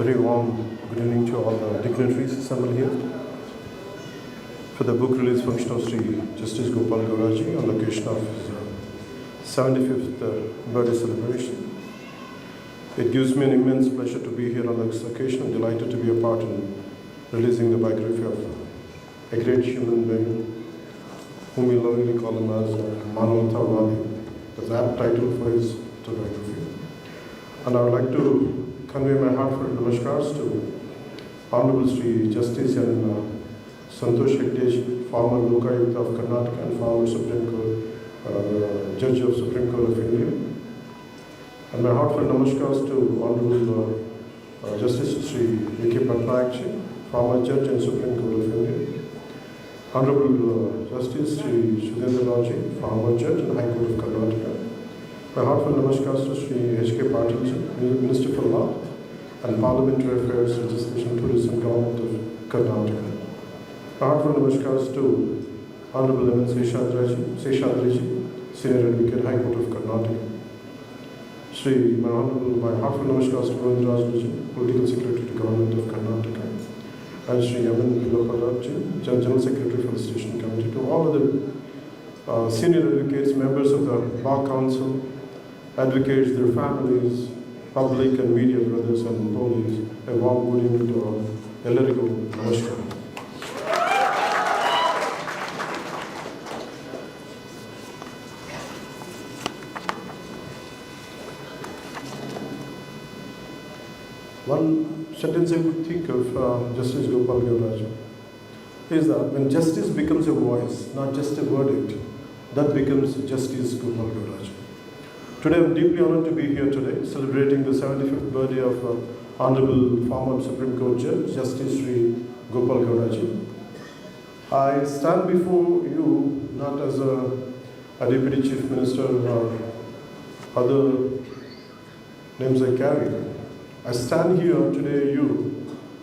Very warm good evening to all the dignitaries assembled here for the book release function of Sri Justice Gopal Gauraji on the occasion of his 75th birthday celebration. It gives me an immense pleasure to be here on this occasion. I'm delighted to be a part in releasing the biography of a great human being whom we lovingly call him as Manavantavadi. That's apt title for his autobiography. And I would like to convey my heartfelt namaskars to Honorable Sri Justice and Santosh Hegde, former Lokayukta of Karnataka and former Supreme Court, Judge of Supreme Court of India. And my heartfelt namaskars to Honorable Justice Sri V.K. Patnaik, former Judge and Supreme Court of India. Honorable Justice Sri Sudhendra Raji, former Judge and High Court of Karnataka. My heartfelt namaskars to Sri H.K. Patil, Minister for Law and Parliamentary Affairs, Legislation, Tourism, Government of Karnataka. My heartfelt namaskars to Honorable M. Seshadriji, Senior Advocate, High Court of Karnataka. My heartfelt namaskars to Govindraj, Political Secretary to Government of Karnataka. And Sri M. Pilaparaj, General Secretary for the Station Committee. To all other senior advocates, members of the Bar Council, advocates, their families, public and media brothers and police, a warm good evening to all. Ellarigu namaskar. One sentence I would think of Justice Gopal Gauraji is that when justice becomes a voice, not just a verdict, that becomes Justice Gopal Gauraji. Today I am deeply honored to be here today, celebrating the 75th birthday of Honorable former Supreme Court Judge, Justice Sri Gopal Gauraji. I stand before you not as a Deputy Chief Minister or other names I carry. I stand here today, you,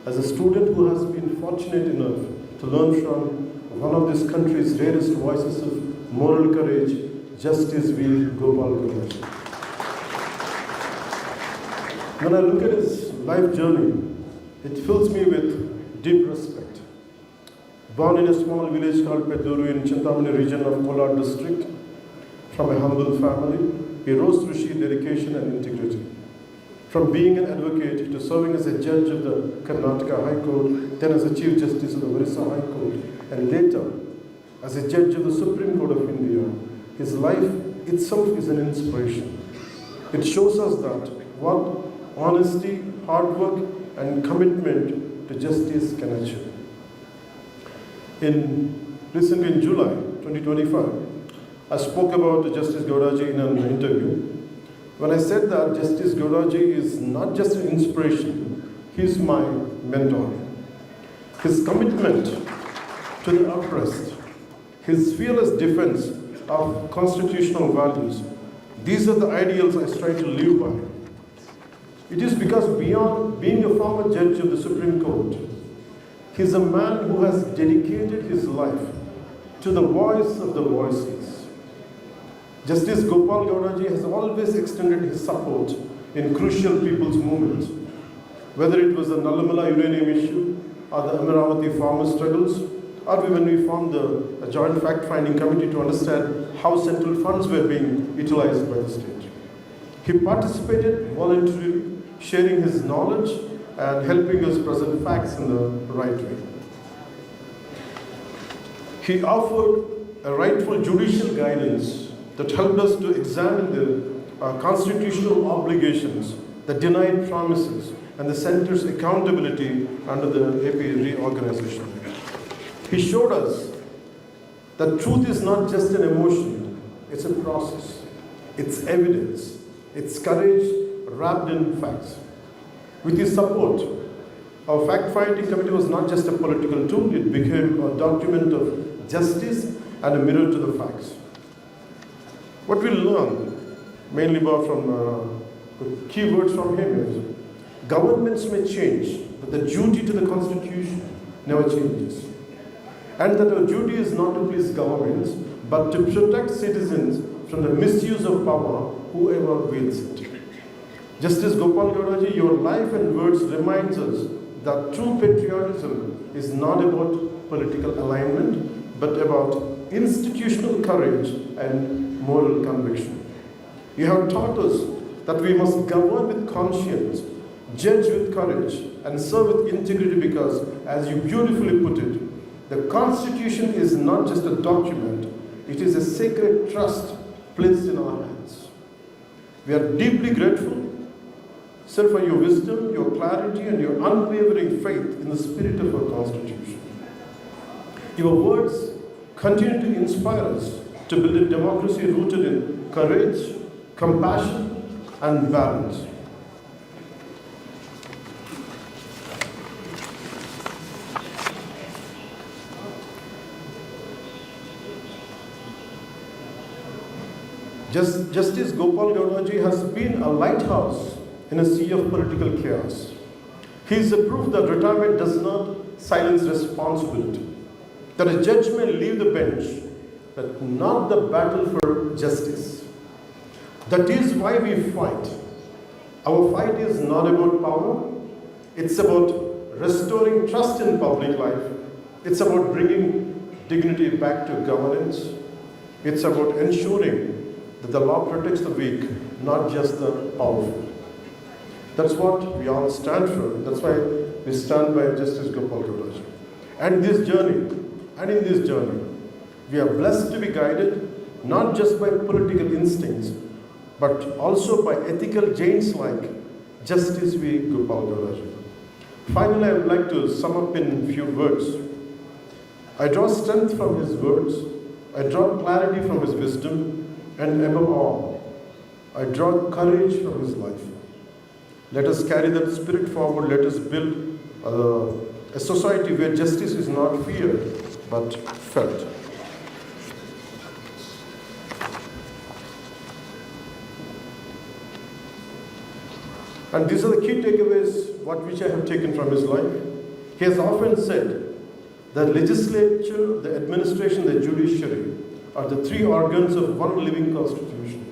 as a student who has been fortunate enough to learn from one of this country's rarest voices of moral courage, Justice V. Gopal Gauraji. When I look at his life journey, it fills me with deep respect. Born in a small village called Peduru in Chintamani region of Kolar district, from a humble family, he rose through sheer dedication and integrity. From being an advocate to serving as a judge of the Karnataka High Court, then as a Chief Justice of the Orissa High Court, and later as a judge of the Supreme Court of India, his life itself is an inspiration. It shows us that what honesty, hard work, and commitment to justice can achieve. Recently in July 2025, I spoke about Justice Gauraji in an interview. When I said that Justice Gauraji is not just an inspiration, he is my mentor. His commitment to the oppressed, his fearless defense of constitutional values, these are the ideals I strive to live by. It is because beyond being a former judge of the Supreme Court, he is a man who has dedicated his life to the voice of the voiceless. Justice Gopal Gauraji has always extended his support in crucial people's movements, whether it was the Nallamala uranium issue or the Amaravati farmer struggles, or when we formed a joint fact-finding committee to understand how central funds were being utilized by the state. He participated voluntarily, sharing his knowledge and helping us present facts in the right way. He offered a rightful judicial guidance that helped us to examine the constitutional obligations, the denied promises, and the center's accountability under the AP Reorganization Act. He showed us that truth is not just an emotion, it's a process, it's evidence, it's courage wrapped in facts. With his support, our fact-finding committee was not just a political tool, it became a document of justice and a mirror to the facts. What we learn, mainly from the key words from him is, governments may change, but the duty to the Constitution never changes. And that our duty is not to please governments, but to protect citizens from the misuse of power, whoever wields it. Justice Gopal Gowdaji, your life and words reminds us that true patriotism is not about political alignment, but about institutional courage and moral conviction. You have taught us that we must govern with conscience, judge with courage, and serve with integrity because, as you beautifully put it, the Constitution is not just a document, it is a sacred trust placed in our hands. We are deeply grateful, sir, for your wisdom, your clarity, and your unwavering faith in the spirit of our Constitution. Your words continue to inspire us to build a democracy rooted in courage, compassion, and balance. Justice Gopal Gowdaji has been a lighthouse in a sea of political chaos. He is a proof that retirement does not silence responsibility, that a judge may leave the bench, but not the battle for justice. That is why we fight. Our fight is not about power, it's about restoring trust in public life, it's about bringing dignity back to governance, it's about ensuring that the law protects the weak, not just the powerful. That's what we all stand for. That's why we stand by Justice Gopal Gowdaji. And in this journey, we are blessed to be guided not just by political instincts, but also by ethical giants like Justice V. Gopal Gowdaji. Finally, I would like to sum up in few words. I draw strength from his words, I draw clarity from his wisdom, and above all, I draw courage from his life. Let us carry that spirit forward. Let us build a society where justice is not feared, but felt. And these are the key takeaways which I have taken from his life. He has often said that legislature, the administration, the judiciary are the three organs of one living constitution.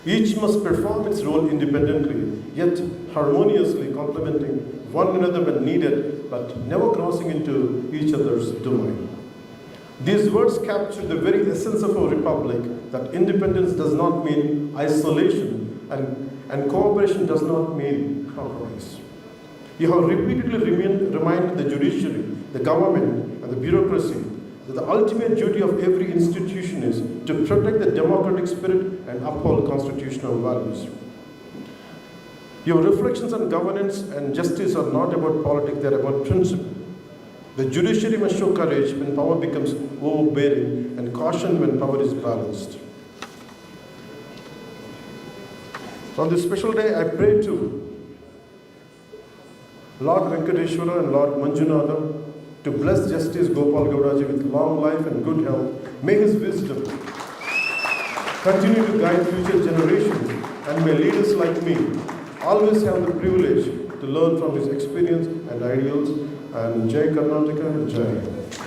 Each must perform its role independently, yet harmoniously complementing one another when needed, but never crossing into each other's domain. These words capture the very essence of our republic, that independence does not mean isolation and cooperation does not mean compromise. You have repeatedly reminded the judiciary, the government, and the bureaucracy that the ultimate duty of every institution is to protect the democratic spirit and uphold constitutional values. Your reflections on governance and justice are not about politics, they are about principle. The judiciary must show courage when power becomes overbearing and caution when power is balanced. On this special day, I pray to Lord Venkateshwara and Lord Manjunatha to bless Justice Gopal Gowdaji with long life and good health. May his wisdom continue to guide future generations, and may leaders like me always have the privilege to learn from his experience and ideals. And Jai Karnataka, Jai.